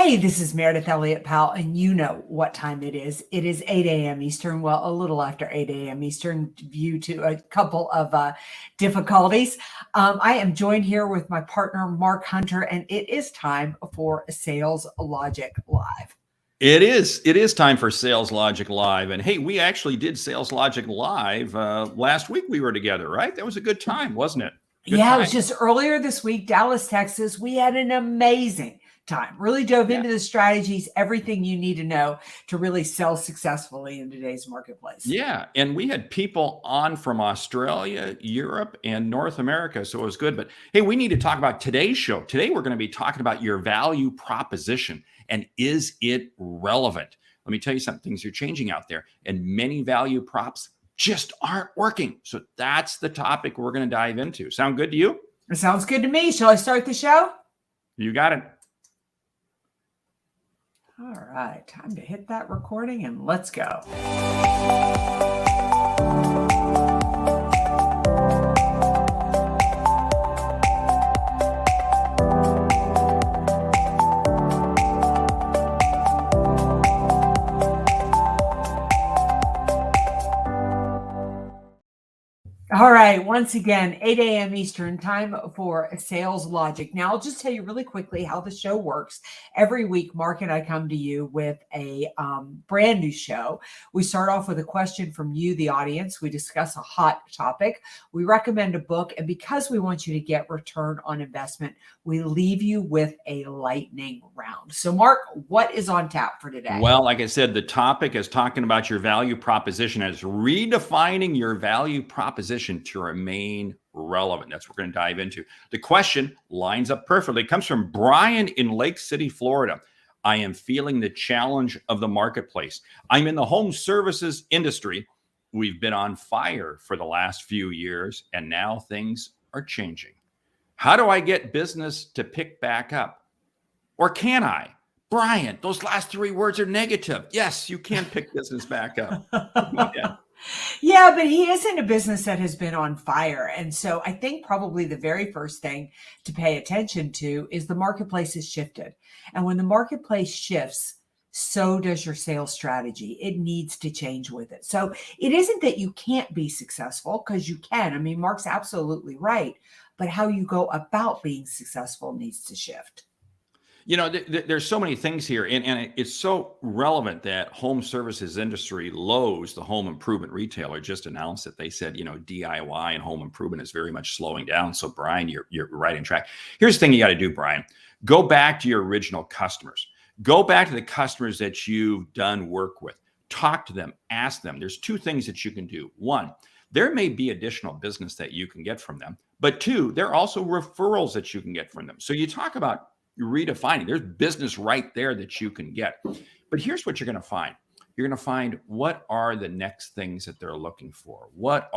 Hey, this is Meredith Elliott Powell, and you know what time it is. It is 8 a.m. Eastern, well, a little after 8 a.m. Eastern, due to a couple of difficulties. I am joined here with my partner, Mark Hunter, and it is time for Sales Logic Live. It is. It is time for Sales Logic Live. And hey, we actually did Sales Logic Live last week. We were together, right? That was a good time, wasn't it? Good Yeah, time. it was just earlier this week, Dallas, Texas. We had an amazing time. Really dove into the strategies, everything you need to know to really sell successfully in today's marketplace. Yeah. And we had people on from Australia, Europe, and North America. So it was good. But hey, we need to talk about today's show. Today, we're going to be talking about your value proposition and is it relevant? Let me tell you some things are changing out there, and many value props just aren't working. So that's the topic we're going to dive into. Sound good to you? It sounds good to me. Shall I start the show? You got it. All right, time to hit that recording and let's go. All right, once again, 8 a.m. Eastern, time for Sales Logic. Now, I'll just tell you really quickly how the show works. Every week, Mark and I come to you with a brand new show. We start off with a question from you, the audience. We discuss a hot topic. We recommend a book. And because we want you to get return on investment, we leave you with a lightning round. So, Mark, what is on tap for today? Well, like I said, the topic is talking about your value proposition as redefining your value proposition to remain relevant. That's what we're going to dive into. The question lines up perfectly. It comes from Brian in Lake City, Florida. I am feeling the challenge of the marketplace. I'm in the home services industry. We've been on fire for the last few years, and now things are changing. How do I get business to pick back up? Or can I? Brian, those last three words are negative. Yes, you can pick business back up. Yeah. Yeah, but he is in a business that has been on fire. And so I think probably the very first thing to pay attention to is the marketplace has shifted. And when the marketplace shifts, so does your sales strategy. It needs to change with it. So it isn't that you can't be successful, because you can. I mean, Mark's absolutely right. But how you go about being successful needs to shift. You know, there's so many things here, and it's so relevant that home services industry, Lowe's, the home improvement retailer, just announced that they said, you know, DIY and home improvement is very much slowing down. So, Brian, you're right in track. Here's the thing you got to do, Brian. Go back to your original customers. Go back to the customers that you've done work with. Talk to them. Ask them. There's two things that you can do. One, there may be additional business that you can get from them. But two, there are also referrals that you can get from them. So you talk about redefining. There's business right there that you can get. But here's what you're going to find. You're going to find what are the next things that they're looking for? What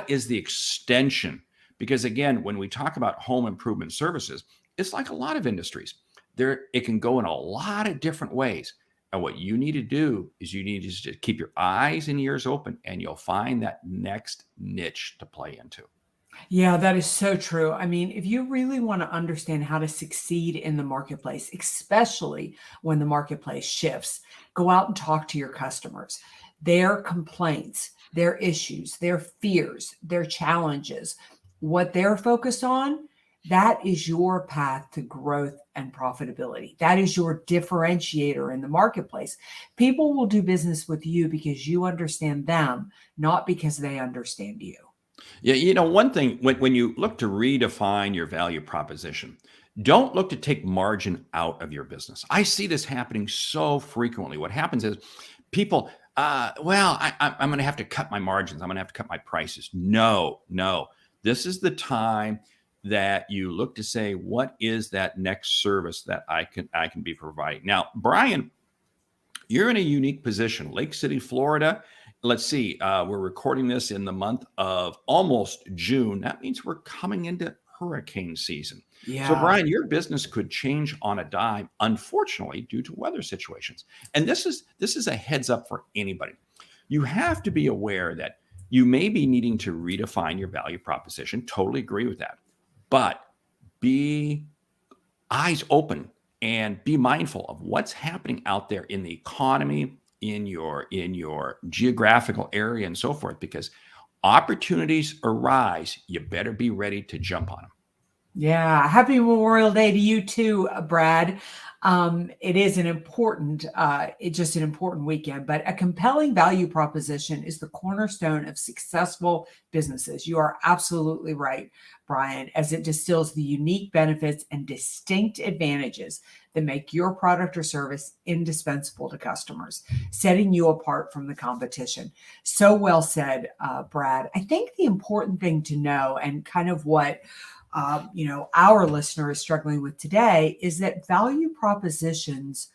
is the extension? Because again, when we talk about home improvement services, it's like a lot of industries. It can go in a lot of different ways. And what you need to do is you need to just keep your eyes and ears open, and you'll find that next niche to play into. Yeah, that is so true. I mean, if you really want to understand how to succeed in the marketplace, especially when the marketplace shifts, go out and talk to your customers. Their complaints, their issues, their fears, their challenges, what they're focused on, that is your path to growth and profitability. That is your differentiator in the marketplace. People will do business with you because you understand them, not because they understand you. Yeah, you know, one thing, when you look to redefine your value proposition, don't look to take margin out of your business. I see this happening so frequently. What happens is people, I'm going to have to cut my margins. I'm going to have to cut my prices. No. This is the time that you look to say, what is that next service that I can be providing? Now, Brian, you're in a unique position. Lake City, Florida. Let's see, we're recording this in the month of almost June. That means we're coming into hurricane season. Yeah. So, Brian, your business could change on a dime, unfortunately, due to weather situations. And this is a heads up for anybody. You have to be aware that you may be needing to redefine your value proposition. Totally agree with that. But be eyes open and be mindful of what's happening out there in the economy, in your geographical area and so forth, because opportunities arise. You better be ready to jump on them. Yeah. Happy Memorial Day to you too, Brad. It is an important, it's just an important weekend, but a compelling value proposition is the cornerstone of successful businesses. You are absolutely right, Brian, as it distills the unique benefits and distinct advantages that make your product or service indispensable to customers, setting you apart from the competition. So well said, Brad. I think the important thing to know, and kind of what our listener is struggling with today, is that value propositions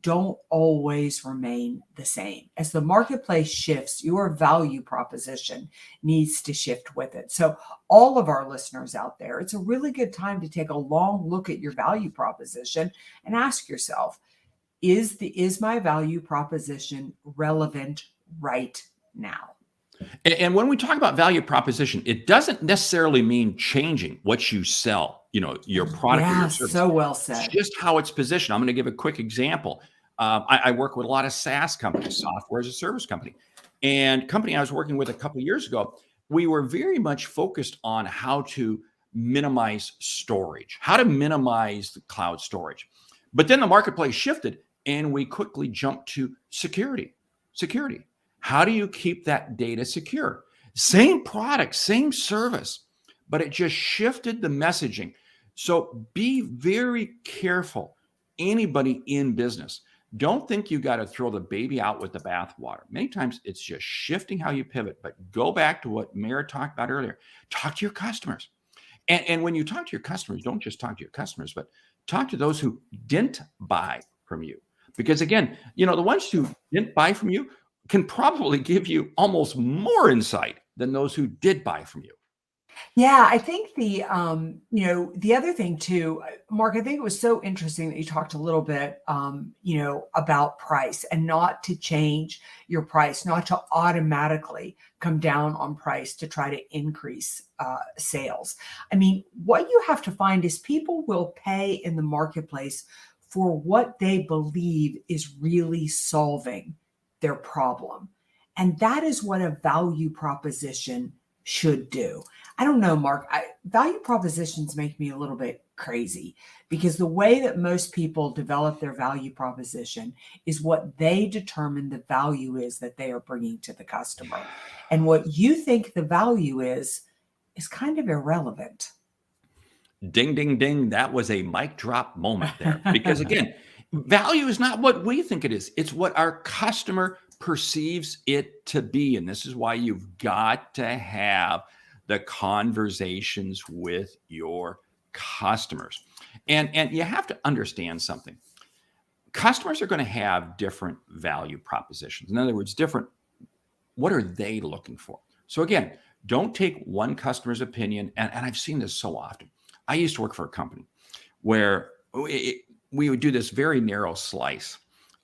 don't always remain the same. As the marketplace shifts, your value proposition needs to shift with it. So all of our listeners out there, it's a really good time to take a long look at your value proposition and ask yourself, is my value proposition relevant right now? And when we talk about value proposition, it doesn't necessarily mean changing what you sell, your product or your service. So well said. It's just how it's positioned. I'm going to give a quick example. I work with a lot of SaaS companies, software as a service company. And company I was working with a couple of years ago, we were very much focused on how to minimize storage, how to minimize the cloud storage. But then the marketplace shifted and we quickly jumped to security. How do you keep that data secure? Same product, same service, but it just shifted the messaging. So be very careful. Anybody in business, don't think you got to throw the baby out with the bathwater. Many times it's just shifting how you pivot, but go back to what Meridith talked about earlier. Talk to your customers. And when you talk to your customers, don't just talk to your customers, but talk to those who didn't buy from you. Because again, the ones who didn't buy from you can probably give you almost more insight than those who did buy from you. Yeah, I think the other thing too, Mark, I think it was so interesting that you talked a little bit, about price, and not to change your price, not to automatically come down on price to try to increase sales. I mean, what you have to find is people will pay in the marketplace for what they believe is really solving their problem. And that is what a value proposition should do. I don't know, Mark, value propositions make me a little bit crazy, because the way that most people develop their value proposition is what they determine the value is that they are bringing to the customer. And what you think the value is kind of irrelevant. Ding, ding, ding. That was a mic drop moment there. Because again, value is not what we think it is. It's what our customer perceives it to be. And this is why you've got to have the conversations with your customers. And you have to understand something. Customers are going to have different value propositions. In other words, what are they looking for? So again, don't take one customer's opinion. And I've seen this so often. I used to work for a company where we would do this very narrow slice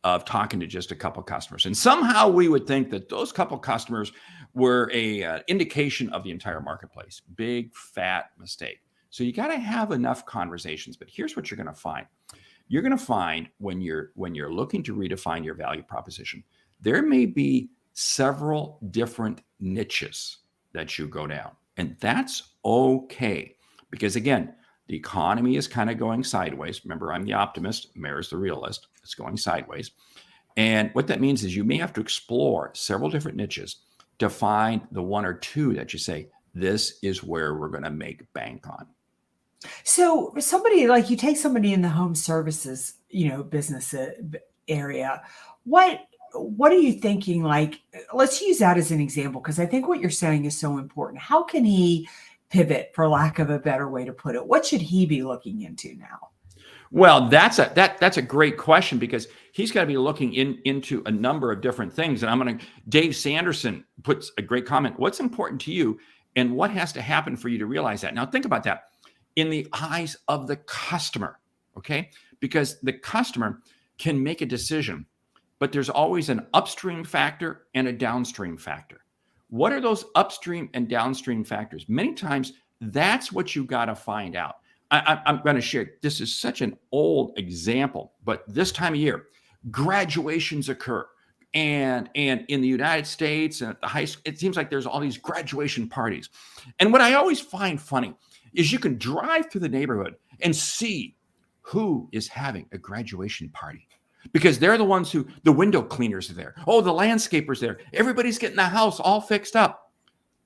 of talking to just a couple customers. And somehow we would think that those couple customers were a indication of the entire marketplace. Big, fat mistake. So you got to have enough conversations. But here's what you're going to find. You're going to find when you're looking to redefine your value proposition, there may be several different niches that you go down. And that's okay. Because again, the economy is kind of going sideways. Remember, I'm the optimist. Mayor's the realist. It's going sideways. And what that means is you may have to explore several different niches to find the one or two that you say, this is where we're going to make bank on. So somebody, like, you take somebody in the home services, business area, what are you thinking? Like, let's use that as an example, because I think what you're saying is so important. How can he pivot, for lack of a better way to put it? What should he be looking into now? Well, that's a great question, because he's got to be looking into a number of different things. And Dave Sanderson puts a great comment. What's important to you and what has to happen for you to realize that? Now, think about that in the eyes of the customer, okay? Because the customer can make a decision, but there's always an upstream factor and a downstream factor. What are those upstream and downstream factors? Many times, that's what you got to find out. I'm going to share. This is such an old example, but this time of year, graduations occur. And in the United States and at the high school, it seems like there's all these graduation parties. And what I always find funny is you can drive through the neighborhood and see who is having a graduation party, because they're the ones who, the window cleaners are there. Oh, the landscapers there. Everybody's getting the house all fixed up.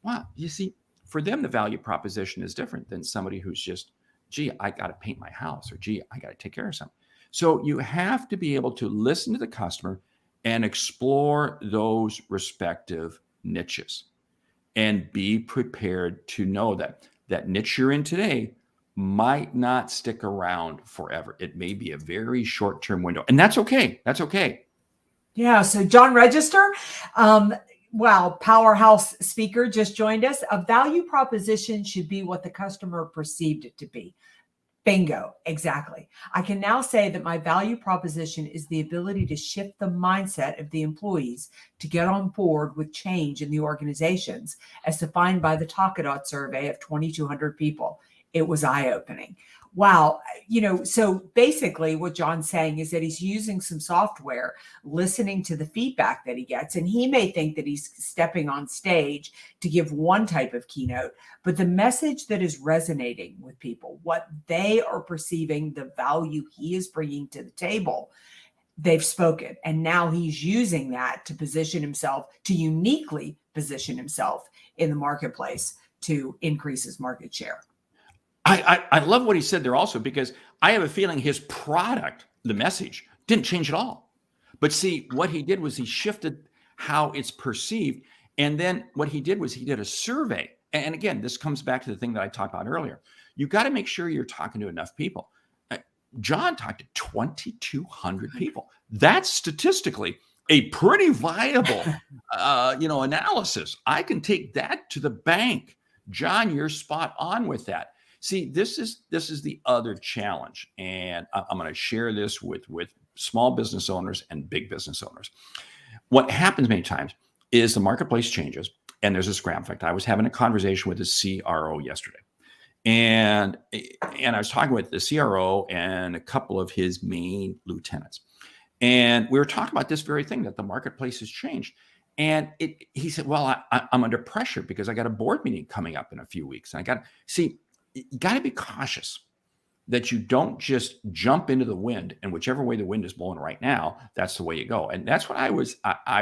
Wow. You see, for them, the value proposition is different than somebody who's just, gee, I got to paint my house, or gee, I got to take care of something. So you have to be able to listen to the customer and explore those respective niches and be prepared to know that that niche you're in today might not stick around forever. It may be a very short-term window, and that's okay. That's okay. Yeah. So John Register, wow, powerhouse speaker just joined us. A value proposition should be what the customer perceived it to be. Bingo. Exactly. I can now say that my value proposition is the ability to shift the mindset of the employees to get on board with change in the organizations, as defined by the Talkadot survey of 2,200 people. It was eye-opening. Wow. So basically what John's saying is that he's using some software, listening to the feedback that he gets, and he may think that he's stepping on stage to give one type of keynote, but the message that is resonating with people, what they are perceiving, the value he is bringing to the table, they've spoken. And now he's using that to position himself, to uniquely position himself in the marketplace to increase his market share. I love what he said there also, because I have a feeling his product, the message, didn't change at all. But see, what he did was he shifted how it's perceived. And then what he did was he did a survey. And again, this comes back to the thing that I talked about earlier. You got to make sure you're talking to enough people. John talked to 2,200 people. That's statistically a pretty viable, analysis. I can take that to the bank. John, you're spot on with that. See, this is the other challenge, and I'm going to share this with small business owners and big business owners. What happens many times is the marketplace changes, and there's a scram. In fact, I was having a conversation with the CRO yesterday, and I was talking with the CRO and a couple of his main lieutenants, and we were talking about this very thing, that the marketplace has changed. And he said, "Well, I'm under pressure because I got a board meeting coming up in a few weeks, and I got to see." You got to be cautious that you don't just jump into the wind, and whichever way the wind is blowing right now, that's the way you go. And that's what I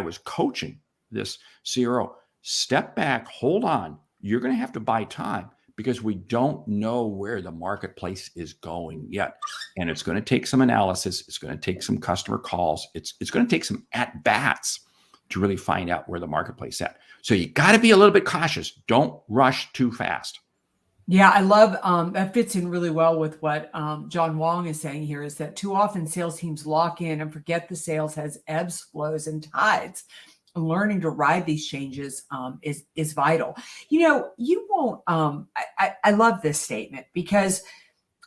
was coaching this CRO. Step back, hold on. You're going to have to buy time, because we don't know where the marketplace is going yet. And it's going to take some analysis. It's going to take some customer calls. It's going to take some at-bats to really find out where the marketplace is at. So you got to be a little bit cautious. Don't rush too fast. Yeah, I love that fits in really well with what John Wong is saying here, is that too often sales teams lock in and forget the sales has ebbs, flows, and tides. Learning to ride these changes is vital. You won't. I love this statement, because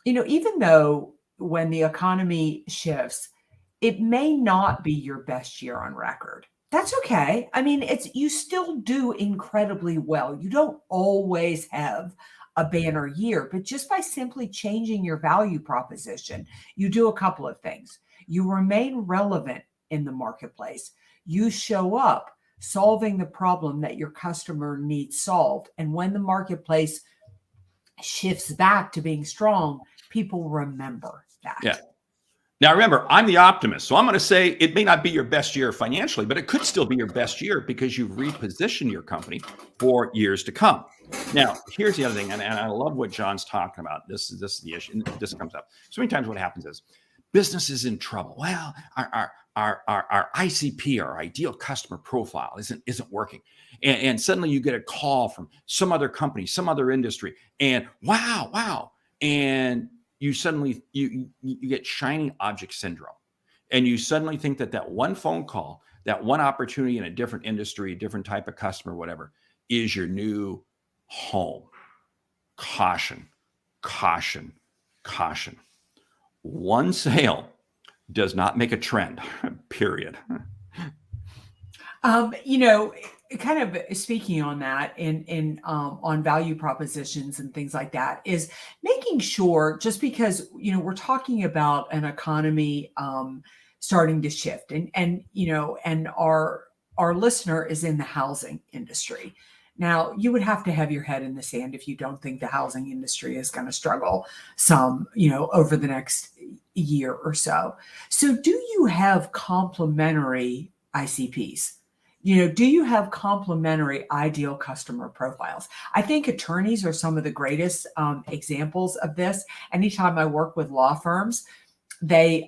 even though when the economy shifts, it may not be your best year on record. That's okay. I mean, you still do incredibly well. You don't always have a banner year, but just by simply changing your value proposition, you do a couple of things. You remain relevant in the marketplace. You show up solving the problem that your customer needs solved. And when the marketplace shifts back to being strong, people remember that. Yeah. Now, remember, I'm the optimist. So I'm going to say it may not be your best year financially, but it could still be your best year because you've repositioned your company for years to come. Now, here's the other thing, and I love what John's talking about. This is the issue. And this comes up. So many times what happens is business is in trouble. Well, our ICP, our ideal customer profile, isn't working. And suddenly you get a call from some other company, some other industry, and wow. And you suddenly you get shiny object syndrome, and you suddenly think that one phone call, that one opportunity in a different industry, a different type of customer, whatever, is your new home. Caution. One sale does not make a trend, period. kind of speaking on that in on value propositions and things like that is making sure, just because we're talking about an economy starting to shift, and our listener is in the housing industry. Now, you would have to have your head in the sand if you don't think the housing industry is going to struggle some, over the next year or so. So do you have complementary ICPs? Do you have complementary ideal customer profiles? I think attorneys are some of the greatest examples of this. Anytime I work with law firms, they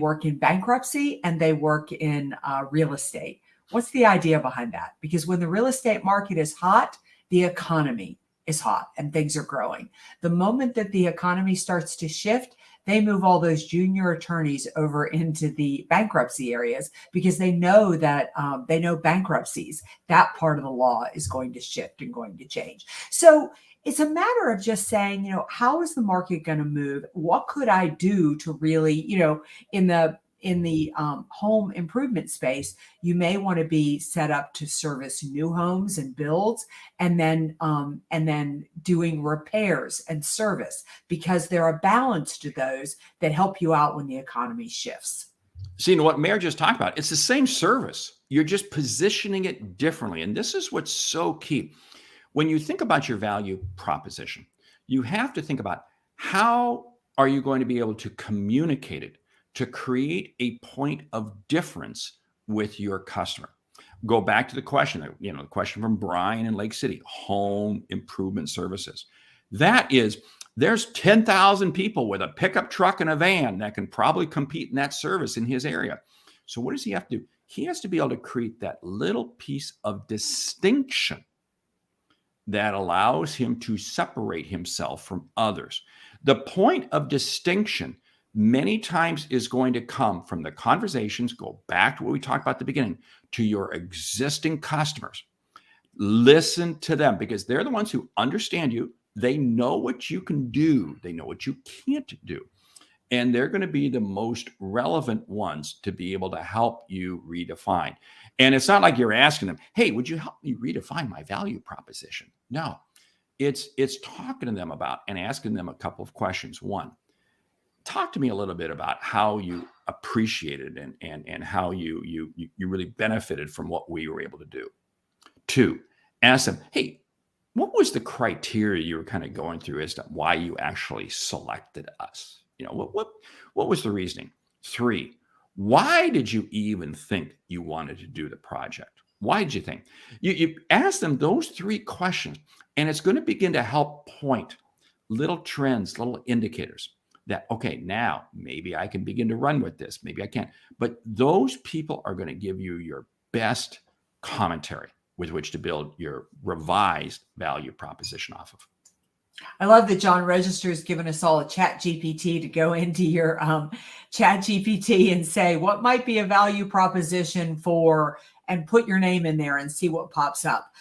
work in bankruptcy and they work in real estate. What's the idea behind that? Because when the real estate market is hot, the economy is hot and things are growing. The moment that the economy starts to shift, they move all those junior attorneys over into the bankruptcy areas because they know that they know bankruptcies. That part of the law is going to shift and going to change. So it's a matter of just saying, how is the market going to move? What could I do to really, in the home improvement space, you may want to be set up to service new homes and builds, and then doing repairs and service, because there are balance to those that help you out when the economy shifts. See, what Mayor just talked about, it's the same service. You're just positioning it differently. And this is what's so key. When you think about your value proposition, you have to think about how are you going to be able to communicate it to create a point of difference with your customer. Go back to the question, the question from Brian in Lake City, home improvement services. That is, there's 10,000 people with a pickup truck and a van that can probably compete in that service in his area. So what does he have to do? He has to be able to create that little piece of distinction that allows him to separate himself from others. The point of distinction many times is going to come from the conversations, go back to what we talked about at the beginning, to your existing customers. Listen to them because they're the ones who understand you. They know what you can do. They know what you can't do. And they're going to be the most relevant ones to be able to help you redefine. And it's not like you're asking them, hey, would you help me redefine my value proposition? No, it's talking to them about and asking them a couple of questions. One, talk to me a little bit about how you appreciated and how you really benefited from what we were able to do. Two, ask them, hey, what was the criteria you were kind of going through as to why you actually selected us? What was the reasoning? Three, why did you even think you wanted to do the project? Why did you think? You ask them those three questions, and it's going to begin to help point little trends, little indicators that, okay, now maybe I can begin to run with this. Maybe I can't. But those people are going to give you your best commentary with which to build your revised value proposition off of. I love that John Register has given us all a chat GPT to go into your chat GPT and say, what might be a value proposition for, and put your name in there and see what pops up.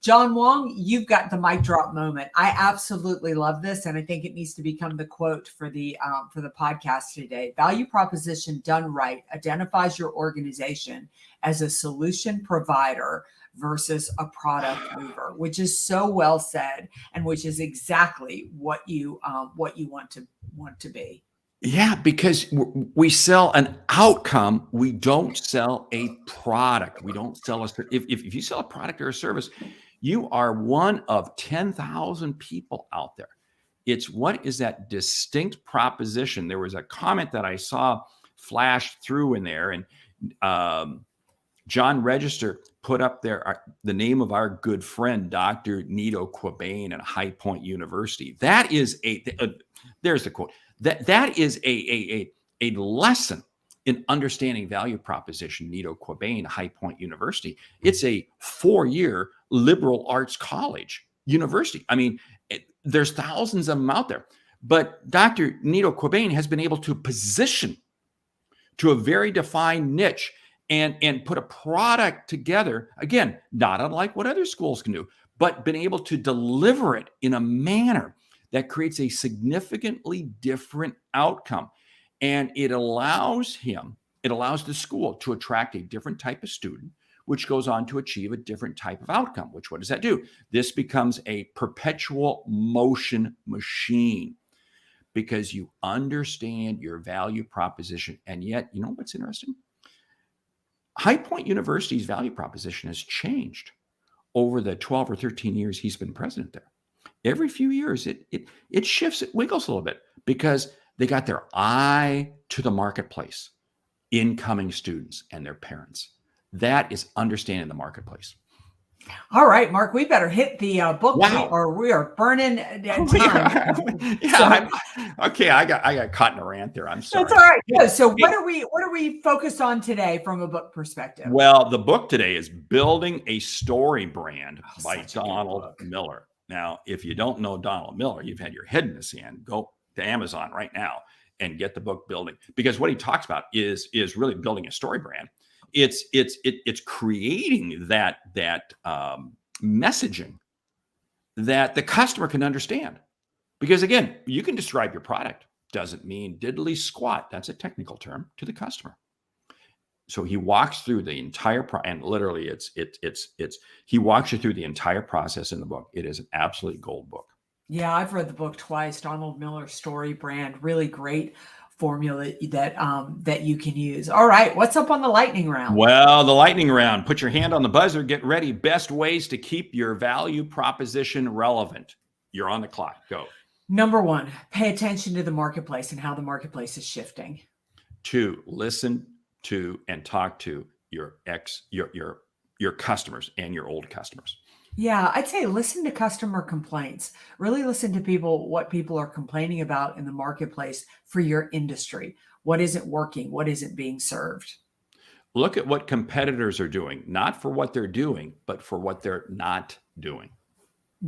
John Wong, you've got the mic drop moment. I absolutely love this, and I think it needs to become the quote for the podcast today. Value proposition done right identifies your organization as a solution provider versus a product mover, which is so well said, and which is exactly what you want to be. Yeah, because we sell an outcome. We don't sell a product. We don't sell if you sell a product or a service, you are one of 10,000 people out there. It's what is that distinct proposition? There was a comment that I saw flashed through in there, and John Register put up there the name of our good friend, Dr. Nito Quabain at High Point University. That is there's the quote. That is a lesson in understanding value proposition. Nito Quabain, High Point University. It's a 4-year liberal arts college university. I mean, there's thousands of them out there. But Dr. Nito Quabain has been able to position to a very defined niche and put a product together, again, not unlike what other schools can do, but been able to deliver it in a manner that creates a significantly different outcome. And it allows the school to attract a different type of student which goes on to achieve a different type of outcome. Which, what does that do? This becomes a perpetual motion machine because you understand your value proposition. And yet, you know what's interesting? High Point University's value proposition has changed over the 12 or 13 years he's been president there. Every few years, it shifts, it wiggles a little bit because they got their eye to the marketplace, incoming students and their parents. That is understanding the marketplace. All right, Mark, we better hit the book. Wow. Or we are burning time. Okay, I got caught in a rant there. I'm sorry. That's all right. Yeah. So what are we focused on today from a book perspective? Well, the book today is Building a Story Brand by Donald Miller. Now, if you don't know Donald Miller, you've had your head in the sand. Go to Amazon right now and get the book Building, because what he talks about is really building a story brand. It's creating that messaging that the customer can understand. Because again, you can describe your product, doesn't mean diddly squat. That's a technical term to the customer. So he walks through the entire and literally he walks you through the entire process in the book. It is an absolute gold book. Yeah, I've read the book twice. Donald Miller's Story Brand, really great formula that you can use. All right, what's up on the lightning round? Well, the lightning round. Put your hand on the buzzer. Get ready. Best ways to keep your value proposition relevant. You're on the clock. Go. Number 1, pay attention to the marketplace and how the marketplace is shifting. 2, listen to and talk to your customers and your old customers. Yeah, I'd say listen to customer complaints. Really listen to what people are complaining about in the marketplace for your industry. What isn't working? What isn't being served? Look at what competitors are doing, not for what they're doing, but for what they're not doing.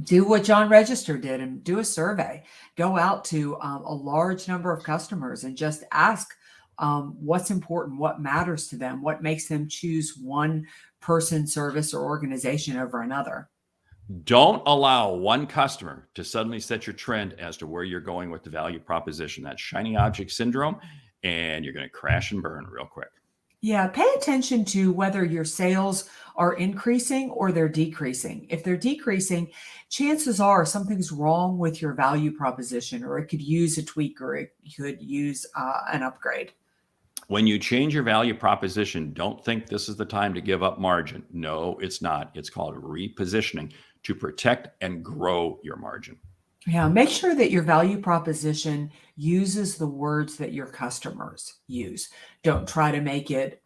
Do what John Register did and do a survey. Go out to a large number of customers and just ask what's important, what matters to them, what makes them choose one person, service, or organization over another. Don't allow one customer to suddenly set your trend as to where you're going with the value proposition. That's shiny object syndrome, and you're going to crash and burn real quick. Yeah, pay attention to whether your sales are increasing or they're decreasing. If they're decreasing, chances are something's wrong with your value proposition, or it could use a tweak, or it could use an upgrade. When you change your value proposition, don't think this is the time to give up margin. No, it's not. It's called repositioning to protect and grow your margin. Yeah, make sure that your value proposition uses the words that your customers use. Don't try to make it,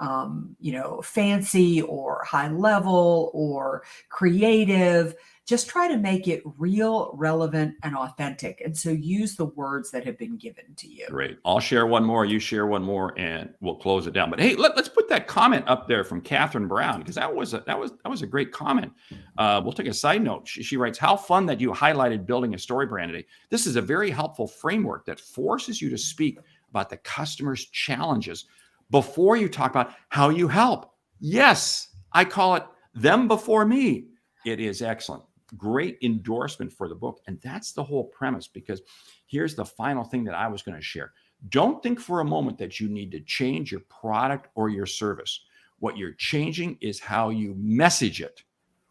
fancy or high level or creative. Just try to make it real, relevant, and authentic. And so use the words that have been given to you. Great. I'll share one more. You share one more, and we'll close it down. But hey, let's put that comment up there from Catherine Brown, because that was a great comment. We'll take a side note. She writes, "How fun that you highlighted building a story brand today. This is a very helpful framework that forces you to speak about the customer's challenges before you talk about how you help." Yes, I call it them before me. It is excellent. Great endorsement for the book. And that's the whole premise, because here's the final thing that I was going to share. Don't think for a moment that you need to change your product or your service. What you're changing is how you message it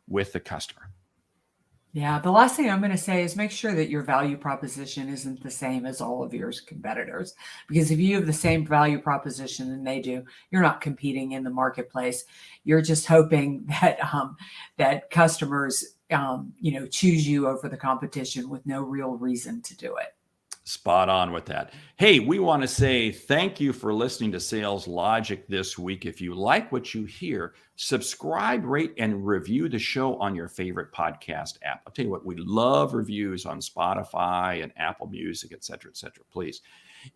with the customer. Yeah, the last thing I'm going to say is make sure that your value proposition isn't the same as all of your competitors. Because if you have the same value proposition than they do, you're not competing in the marketplace. You're just hoping that that customers choose you over the competition with no real reason to do it. Spot on with that. Hey, we want to say thank you for listening to Sales Logic this week. If you like what you hear, subscribe, rate, and review the show on your favorite podcast app. I'll tell you what, we love reviews on Spotify and Apple Music, et cetera, please.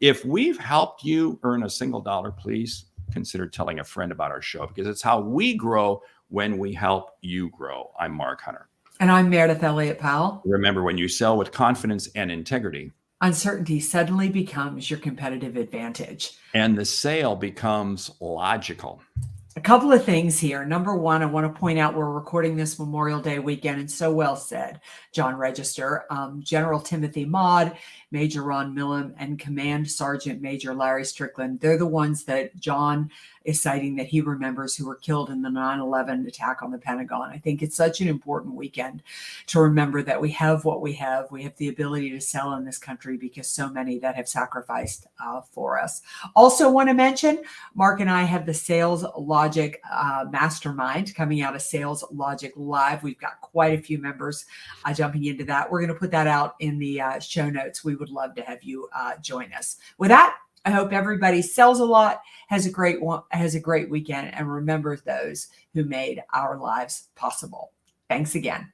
If we've helped you earn a single dollar, please consider telling a friend about our show, because it's how we grow when we help you grow. I'm Mark Hunter. And I'm Meridith Elliott Powell. Remember, when you sell with confidence and integrity, uncertainty suddenly becomes your competitive advantage. And the sale becomes logical. A couple of things here. Number 1, I want to point out we're recording this Memorial Day weekend, and so well said, John Register. General Timothy Maude Major Ron Millham and Command Sergeant Major Larry Strickland. They're the ones that John is citing that he remembers who were killed in the 9/11 attack on the Pentagon. I think it's such an important weekend to remember that we have what we have. We have the ability to sell in this country because so many that have sacrificed for us. Also want to mention, Mark and I have the Sales Logic Mastermind coming out of Sales Logic Live. We've got quite a few members jumping into that. We're going to put that out in the show notes. We would love to have you join us. With that, I hope everybody sells a lot, has a great weekend, and remembers those who made our lives possible. Thanks again.